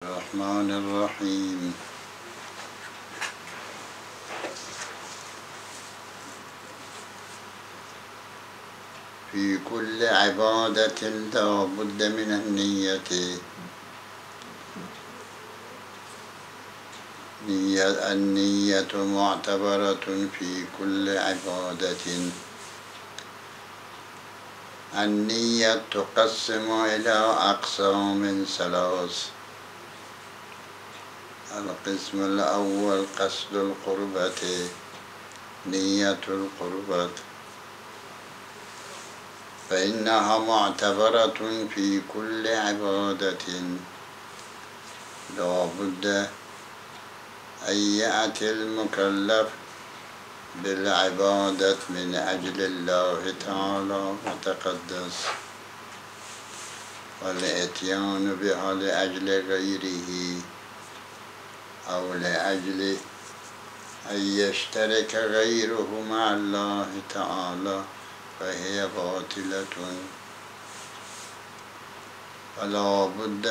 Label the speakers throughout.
Speaker 1: الرحمن الرحيم. في كل عبادة لا بد من النية. النية معتبرة في كل عبادة. النية تقسم إلى أقسام ثلاث. القسم الأول قصد القربة، نية القربة، فإنها معتبرة في كل عبادة. لا بد أن يأتي المكلف بالعبادة من أجل الله تعالى وتقدس، والإتيان بها لأجل غيره أو لأجل أن يشترك غيره مع الله تعالى فهي باطلة. فلا بد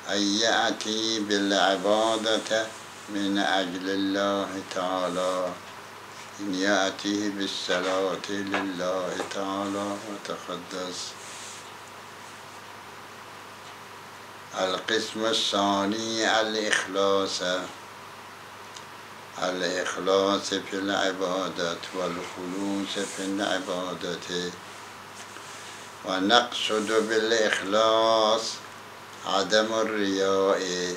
Speaker 1: أن يأتي بالعبادة من أجل الله تعالى، إن يأتي بالصلاة لله تعالى وتقدس. القسم الثاني الإخلاص في العبادة والخلوص في العبادة. ونقصد بالإخلاص عدم الرياء،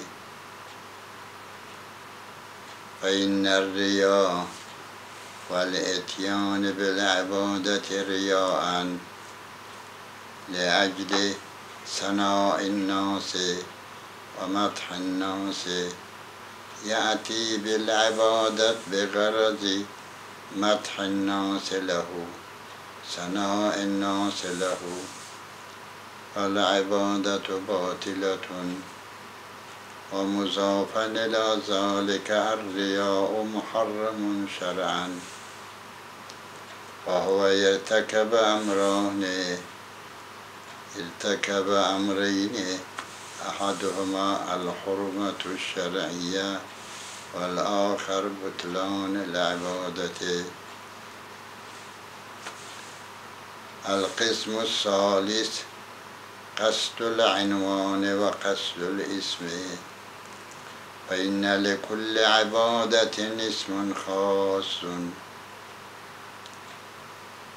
Speaker 1: فإن الرياء والإتيان بالعبادة رياء لأجل ثناء الناس ومدح الناس، يأتي بالعبادة بغرض مدح الناس له، ثناء الناس له، فالعبادة باطلة. ومضافا إلى ذلك الرياء محرم شرعا، فهو ارتكب أمرين، أحدهما الحرمة الشرعية والآخر بطلان العبادة. القسم الثالث قصد العنوان وقصد الاسم، فإن لكل عبادة اسم خاص،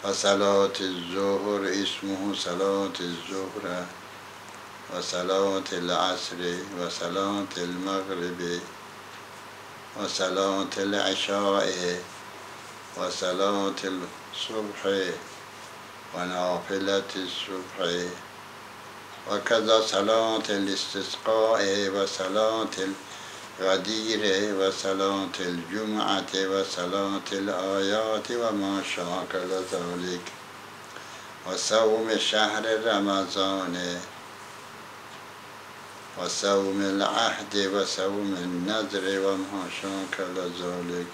Speaker 1: فصلاة الظهر اسمه صلاة الظهر، وصلاة العصر، وصلاة المغرب، وصلاة العشاء، وصلاة الصبح، ونافلة الصبح، وكذا صلاة الاستسقاء، وصلاة الغدير، وصلاة الجمعة، وصلاة الآيات وما شاكل ذلك، وصوم شهر رمضان، وصوم العهد، وصوم النذر وما شاكل ذلك.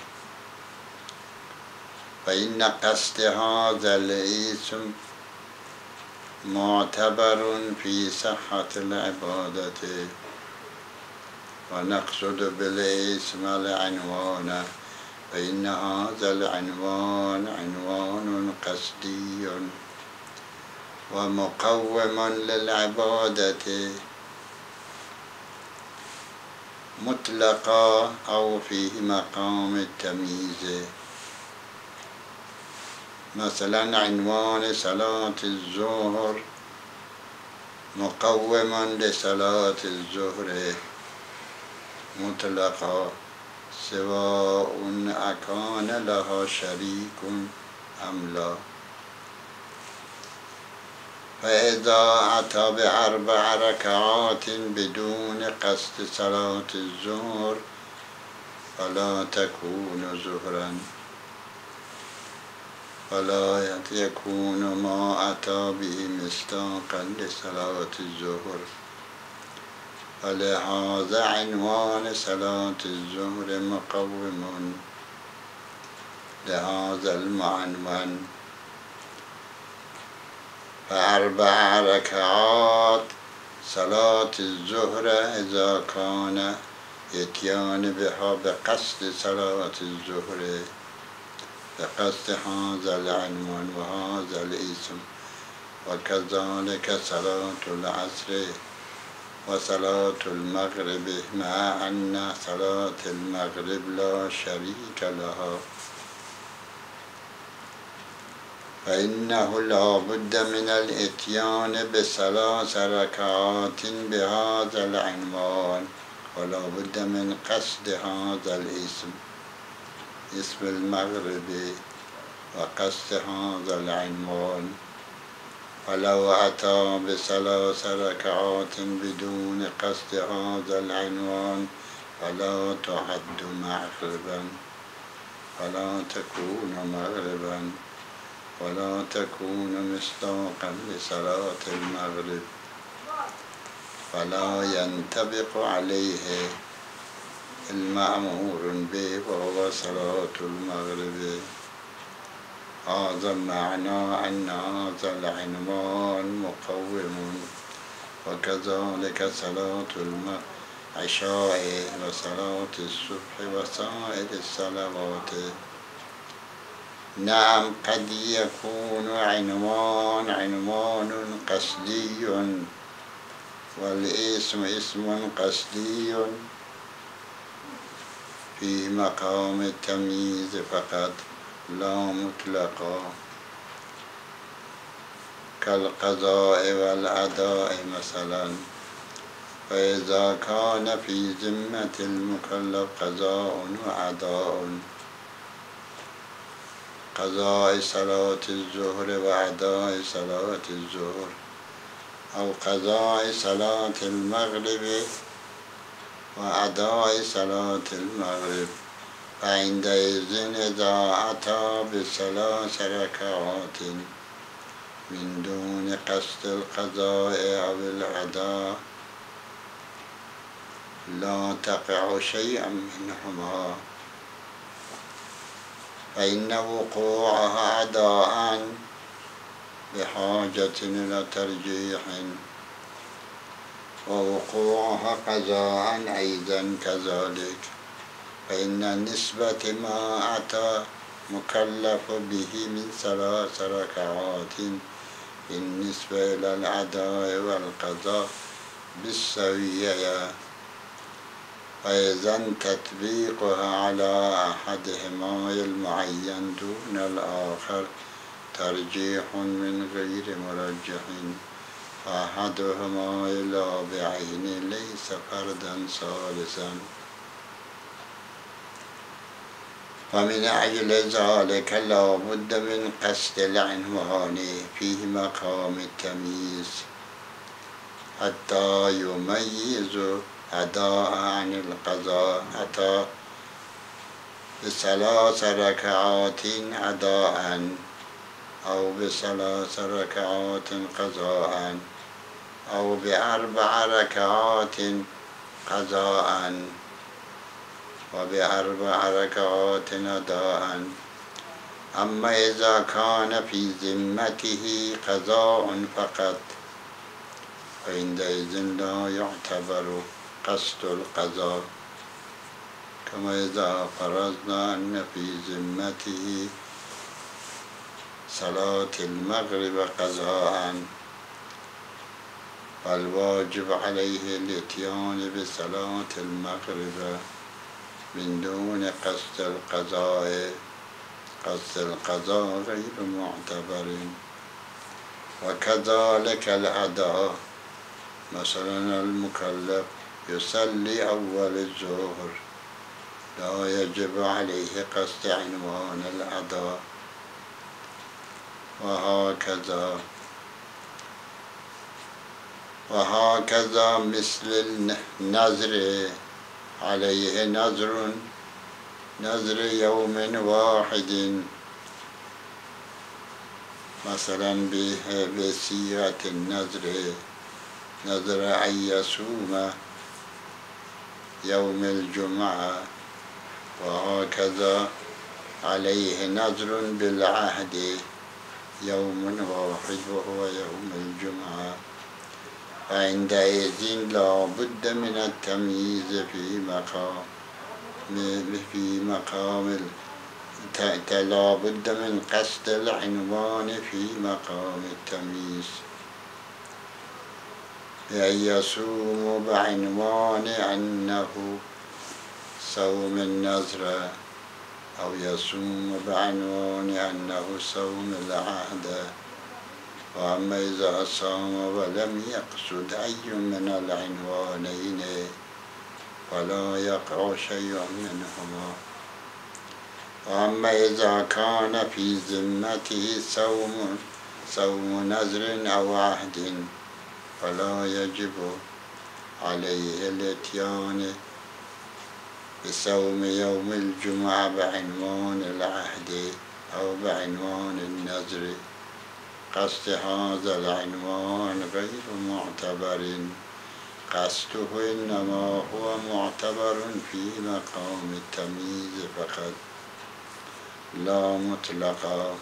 Speaker 1: فإن قصد هذا الاسم معتبر في صحة العبادة. ونقصد بالاسم العنوان، فإن هذا العنوان عنوان قصدي ومقوم للعبادة مطلقا أو في مقام التمييز. مثلا عنوان صلاة الظهر مقوم لصلاة الظهر مطلقا، سواء أكان لها شريك أم لا. فإذا أتى ب4 ركعات بدون قصد صلاة الظهر فلا تكون ظهرا، فلا يكون ما أتى به مصداقا لصلاة الظهر. فلهذا عنوان صلاة الظهر مقوم لهذا المعنون. ف4 ركعات صلاة الظهر إذا كان اتيان بها بقصد صلاة الظهر بقصد هذا العنوان وهذا الاسم، وكذلك صلاة العصر وصلاة المغرب، مع أن صلاة المغرب لا شريك لها، فإنه لا بد من الاتيان بثلاث ركعات بهذا العنوان، ولا بد من قصد هذا الاسم، اسم المغرب، وقصد هذا العنوان. ولو أتى بثلاث ركعات بدون قصد هذا العنوان فلا تعد مغربا، ولا تكون مغربا، ولا تكون مصداقا لصلاة المغرب، فلا ينطبق عليه المأمور به وهو صلاة المغرب. هذا معنى أن هذا العنوان مقوم، وكذلك صلاة العشاء وصلاة الصبح وسائر الصلوات. نعم، قد يكون عنوان قصدي، والاسم اسم قصدي في مقام التمييز فقط، لا مطلقا، كالقضاء والأداء مثلا. فإذا كان في ذمة المكلف قضاء وأداء، قضاء صلاة الظهر وأداء صلاة الظهر، أو قضاء صلاة المغرب وأداء صلاة المغرب، فعندئذ إذا أتى بثلاث ركعات من دون قصد القضاء أو الأداء لا تقع شيئا منهما، فإن وقوعها أداء بحاجة إلى ترجيح، ووقوعها قضاء أيضا كذلك، فإن نسبة ما أتى مكلف به من ثلاث ركعات بالنسبة إلى الأداء والقضاء بالسوية، فإذا تطبيقها على أحدهما المعين دون الآخر ترجيح من غير مرجح، فأحدهما إلى بعين ليس فردا ثالثا. ومن أجل ذلك لا بد من قصد العنوان في مقام التمييز حتى يميز أداء عن القضاء. أتى بثلاث ركعات أداء أو بثلاث ركعات قضاء أو بأربع ركعات قضاء وبأربع ركعات أداء. أما إذا كان في ذمته قضاء فقط فعندئذ لا يعتبر قصد القضاء، كما إذا فرضنا أن في ذمته صلاة المغرب قضاء، فالواجب عليه الاتيان بصلاة المغرب من دون قصد القضاء. قصد القضاء غير معتبر. وكذلك الأداء، مثلا المكلف يصلي أول الظهر لا يجب عليه قصد عنوان الأداء، وهكذا مثل النذر، عليه نذر يوم واحد، مثلا بصيغة النذر نذر أن يصوم يوم الجمعة، وهكذا عليه نذر بالعهد يوم واحد وهو يوم الجمعة، فعندئذ لا بد من التمييز في مقام لا بد من قصد العنوان في مقام التمييز، بأن يصوم بعنوان أنه صوم النذر، أو يصوم بعنوان أنه صوم العهد. وأما إذا صام ولم يقصد أي من العنوانين فلا يقع شيء منهما. وأما إذا كان في ذمته صوم نذر أو عهد فلا يجب عليه الاتيان بصوم يوم الجمعة بعنوان العهد أو بعنوان النذر. قصد هذا العنوان غير معتبر، قصده إنما هو معتبر في مقام التمييز فقط لا مطلقا،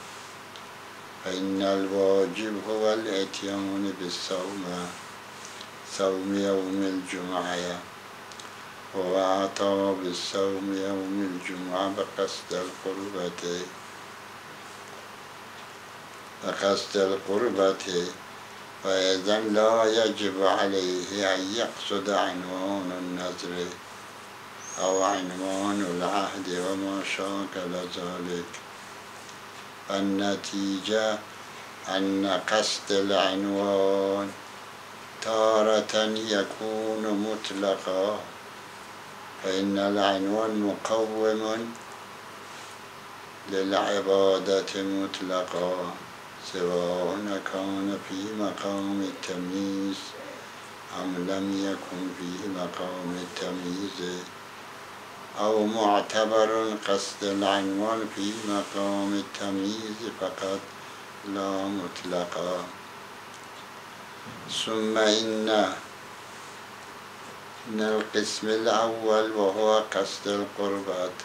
Speaker 1: فإن الواجب هو الاتيان صوم يوم الجمعة، وأتى بالصوم يوم الجمعة بقصد القربة، فإذا لا يجب عليه أن يقصد عنوان النذر أو عنوان العهد وما شاكل ذلك. النتيجة أن قصد العنوان تارة يكون مطلقا، فإن العنوان مقوم للعبادة مطلقا، سواء كان في مقام التمييز أم لم يكن في مقام التمييز، أو معتبر قصد العنوان في مقام التمييز فقط لا مطلقا. ثم إن القسم الأول وهو قصد القربات،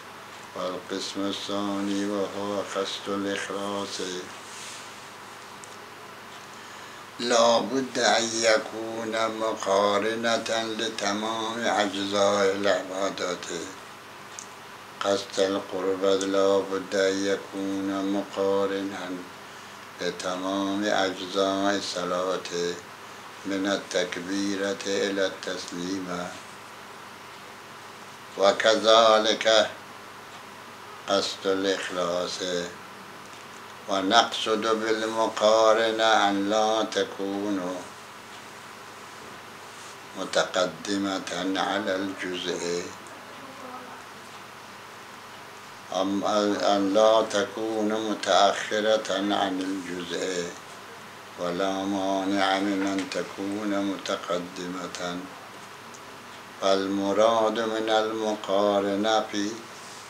Speaker 1: والقسم الثاني وهو قصد الإخلاص، لا بد أن يكون مقارنة لتمام أجزاء العبادات. قصد القربات لا بد أن يكون مقارنا لتمام أجزاء الصلاة من التكبيرة إلى التسليم، وكذلك قصد الإخلاص. ونقصد بالمقارنة أن لا تكون متقدمة على الجزء، أن لا تكون متأخرة عن الجزء، ولا مانع من أن تكون متقدمة. فالمراد من المقارنة في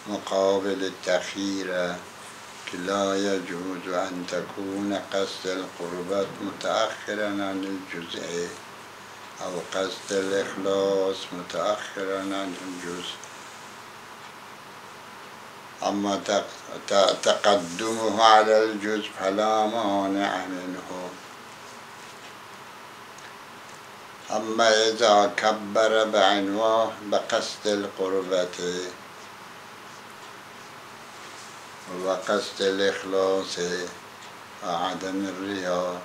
Speaker 1: مقابل التأخير، لا يجوز أن تكون قصد القربات متأخرا عن الجزء، أو قصد الإخلاص متأخرا عن الجزء. أما تقدمه على الجزء فلا مانع منه. أما إذا كبر بعنوان بقصد القربة وقصد الإخلاص وعدم الرياء،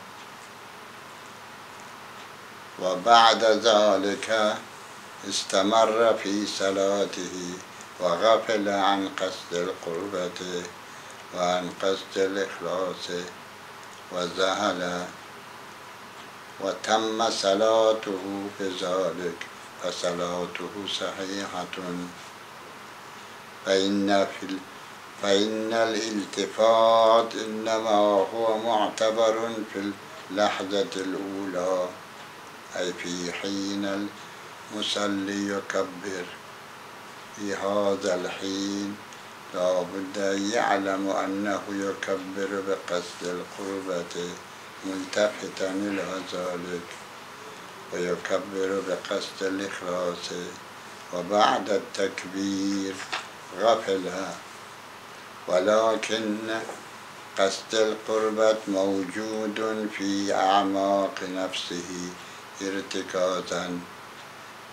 Speaker 1: وبعد ذلك استمر في صلاته وغفل عن قصد القربة وعن قصد الإخلاص وذهل وتم صلاته بذلك، فصلاته صحيحة. فإن الالتفات إنما هو معتبر في اللحظة الأولى، أي في حين المصلي يكبر. في هذا الحين لا بد أن يعلم أنه يكبر بقصد القربة ملتفتا إلى ذلك، ويكبر بقصد الإخلاص، وبعد التكبير غفل. ولكن قصد القربة موجود في أعماق نفسه، ارتكازا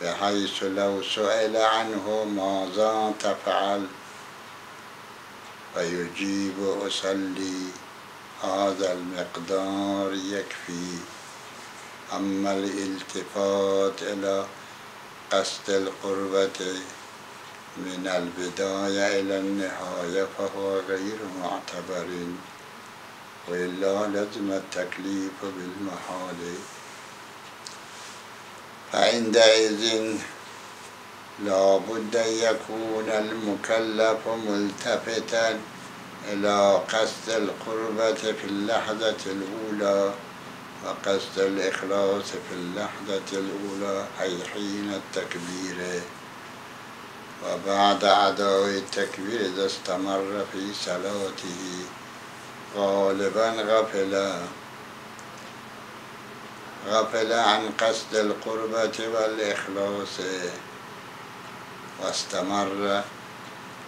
Speaker 1: بحيث لو سئل عنه ماذا تفعل فيجيب أصلي هذا المقدار يكفي. أما الالتفات إلى قصد القربة من البداية إلى النهاية فهو غير معتبر، وإلا لزم التكليف بالمحال. فعندئذ لا بد أن يكون المكلف ملتفتا إلى قصد القربة في اللحظة الأولى وقصد الإخلاص في اللحظة الأولى أي حين التكبير، وبعد أداء التكبير إذا استمر في صلاته غالبا غفل عن قصد القربة والإخلاص واستمر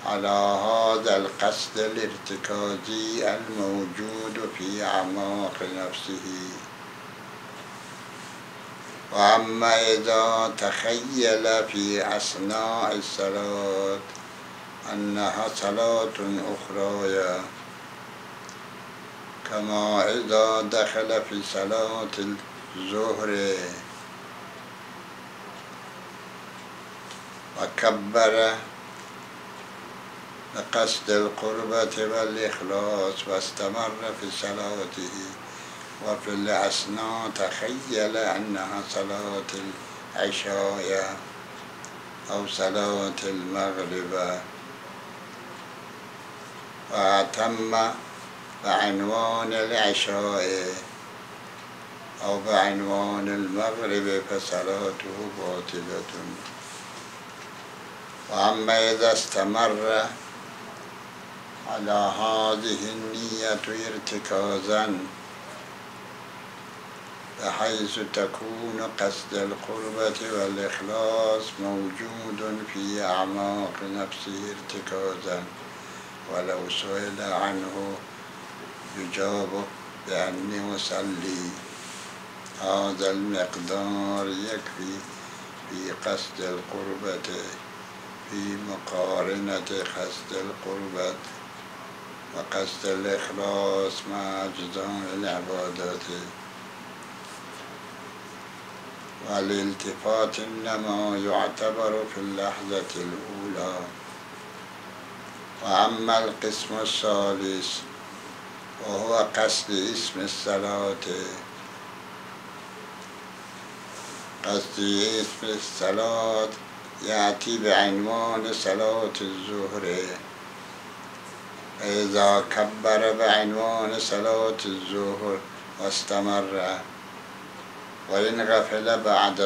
Speaker 1: على هذا القصد الارتكازي الموجود في أعماق نفسه. وأما إذا تخيل في أثناء الصلاة أنها صلاة أخرى، كما إذا دخل في صلاة الظهر وكبر بقصد القربة والإخلاص واستمر في صلاته، وفي الأثناء تخيل أنها صلاة العشاء أو صلاة المغرب وأتم بعنوان العشاء أو بعنوان المغرب فصلاته باطلة. وأما إذا استمر على هذه النية ارتكازا بحيث تكون قصد القربة والإخلاص موجود في أعماق نفسه ارتكازا، ولو سئل عنه يجاب بأني أصلي هذا المقدار يكفي في قصد القربة في مقارنة قصد القربة وقصد الإخلاص مع أجزاء العبادات. والالتفات إنما يعتبر في اللحظة الأولى. وأما القسم الثالث وهو قصد اسم الصلاة، قصد اسم الصلاة يأتي بعنوان صلاة الظهر، فإذا كبر بعنوان صلاة الظهر واستمر وإن غفل بعد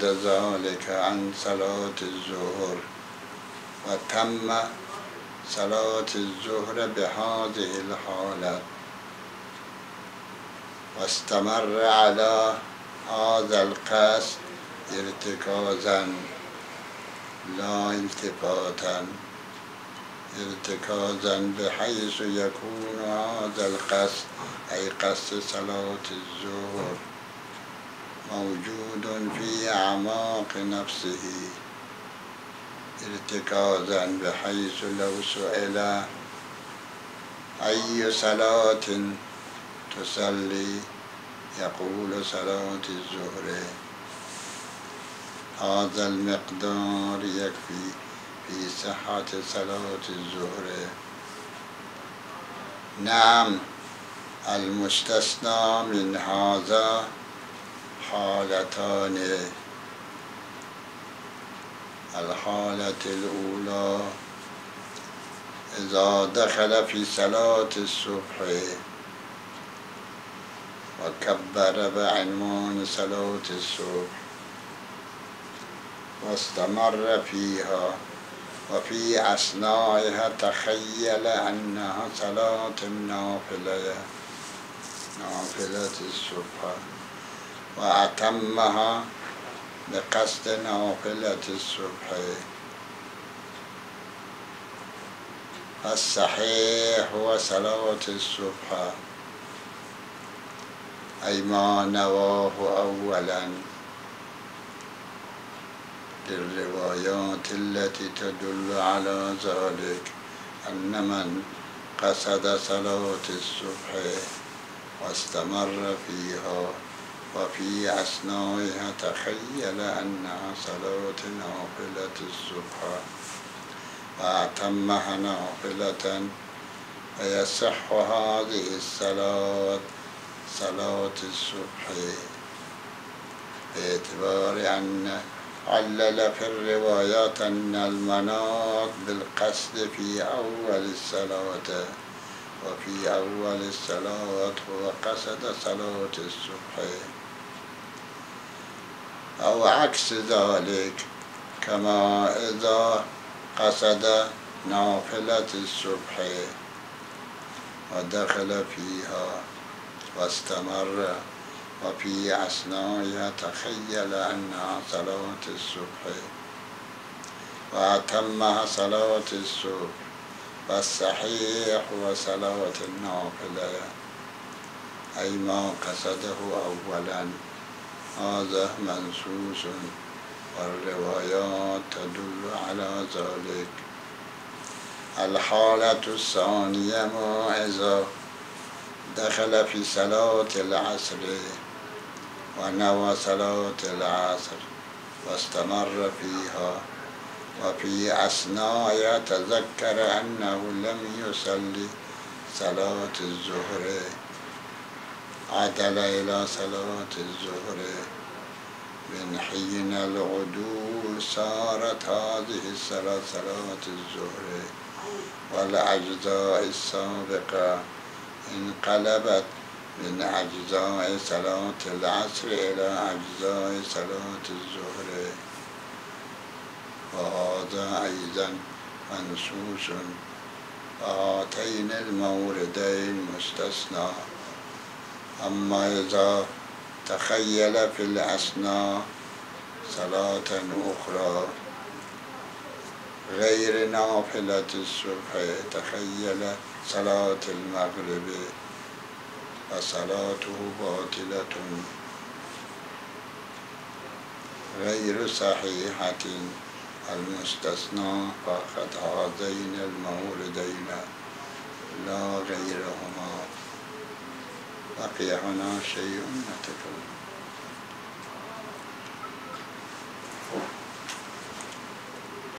Speaker 1: ذلك عن صلاة الظهر وتم صلاة الظهر بهذه الحالة واستمر على هذا القصد ارتكازا لا التفاتا، ارتكازا بحيث يكون هذا القصد أي قصد صلاة الظهر موجود في أعماق نفسه ارتكازا بحيث لو سئل أي صلاة تصلي يقول صلاة الظهر. هذا المقدار يكفي في صحة صلاة الظهر. نعم، المستثنى من هذا حالتان: الحالة الأولى إذا دخل في صلاة الصبح وكبر بعنوان صلاة الصبح واستمر فيها وفي أثنائها تخيل أنها صلاة نافلة الصبح وأتمها بقصد نافلة الصبح، فالصحيح هو صلاة الصبح أي ما نواه أولا للروايات التي تدل على ذلك أن من قصد صلاة الصبح واستمر فيها وفي أثنائها تخيل أنها صلاة نافلة الصبح وأتمها نافلة فيصح هذه الصلاة صلاة الصبح باعتبار أن علل في الروايات أن المناط بالقصد في أول الصلاة وفي أول الصلاة هو قصد صلاة الصبح أو عكس ذلك كما إذا قصد نافلة الصبح ودخل فيها واستمر وفي أثنائها تخيل أنها صلاة الصبح وأتمها صلاة الصبح فالصحيح هو صلاة النافلة أي ما قصده أولا هذا منصوص والروايات تدل على ذلك. الحالة الثانية ما إذا دخل في صلاة العصر ونوى صلاة العصر واستمر فيها وفي أثناء تذكر أنه لم يصلي صلاة الظهر عدل إلى صلاة الظهر من حين الغدو صارت هذه الصلاة صلاة الظهر والأجزاء السابقة انقلبت من أجزاء صلاة العصر إلى أجزاء صلاة الظهر وهذا أيضا منصوص وهاتين الموردين مستثنى. أما إذا تخيل في الأثناء صلاة أخرى غير نافلة الصبح تخيل صلاة المغرب فصلاته باطلة غير صحيحة. المستثنى فقط هذين الموردين لا غيرهما. بقي هنا شيء نتكلم